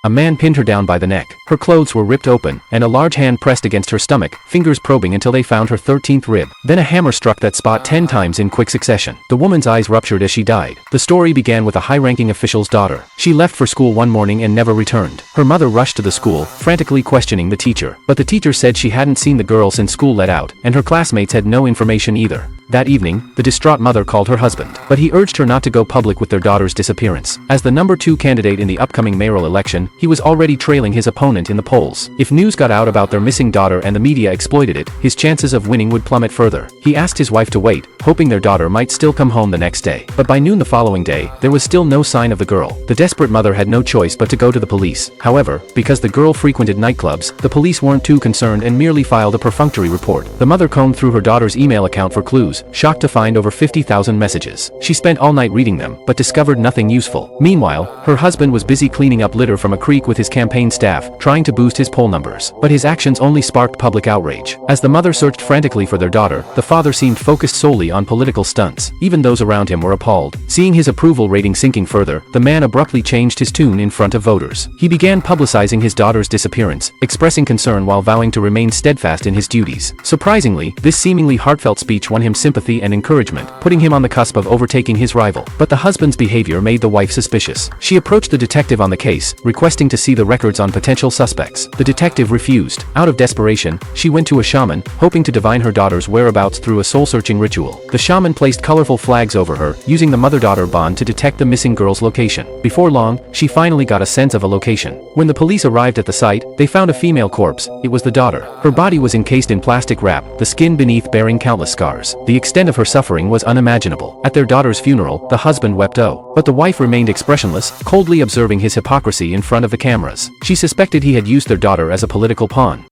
A man pinned her down by the neck. Her clothes were ripped open, and a large hand pressed against her stomach, fingers probing until they found her 13th rib. Then a hammer struck that spot 10 times in quick succession. The woman's eyes ruptured as she died. The story began with a high-ranking official's daughter. She left for school one morning and never returned. Her mother rushed to the school, frantically questioning the teacher. But the teacher said she hadn't seen the girl since school let out, and her classmates had no information either. That evening, the distraught mother called her husband, but he urged her not to go public with their daughter's disappearance. As the number 2 candidate in the upcoming mayoral election, he was already trailing his opponent in the polls. If news got out about their missing daughter and the media exploited it, his chances of winning would plummet further. He asked his wife to wait, hoping their daughter might still come home the next day. But by noon the following day, there was still no sign of the girl. The desperate mother had no choice but to go to the police. However, because the girl frequented nightclubs, the police weren't too concerned and merely filed a perfunctory report. The mother combed through her daughter's email account for clues, shocked to find over 50,000 messages. She spent all night reading them, but discovered nothing useful. Meanwhile, her husband was busy cleaning up litter from a creek with his campaign staff, trying to boost his poll numbers. But his actions only sparked public outrage. As the mother searched frantically for their daughter, the father seemed focused solely on political stunts. Even those around him were appalled. Seeing his approval rating sinking further, the man abruptly changed his tune in front of voters. He began publicizing his daughter's disappearance, expressing concern while vowing to remain steadfast in his duties. Surprisingly, this seemingly heartfelt speech won him sympathy and encouragement, putting him on the cusp of overtaking his rival. But the husband's behavior made the wife suspicious. She approached the detective on the case, requesting to see the records on potential suspects. The detective refused. Out of desperation, she went to a shaman, hoping to divine her daughter's whereabouts through a soul-searching ritual. The shaman placed colorful flags over her, using the mother-daughter bond to detect the missing girl's location. Before long, she finally got a sense of a location. When the police arrived at the site, they found a female corpse. It was the daughter. Her body was encased in plastic wrap, the skin beneath bearing countless scars. The extent of her suffering was unimaginable. At their daughter's funeral, the husband wept but the wife remained expressionless, coldly observing his hypocrisy in front of the cameras. She suspected he had used their daughter as a political pawn.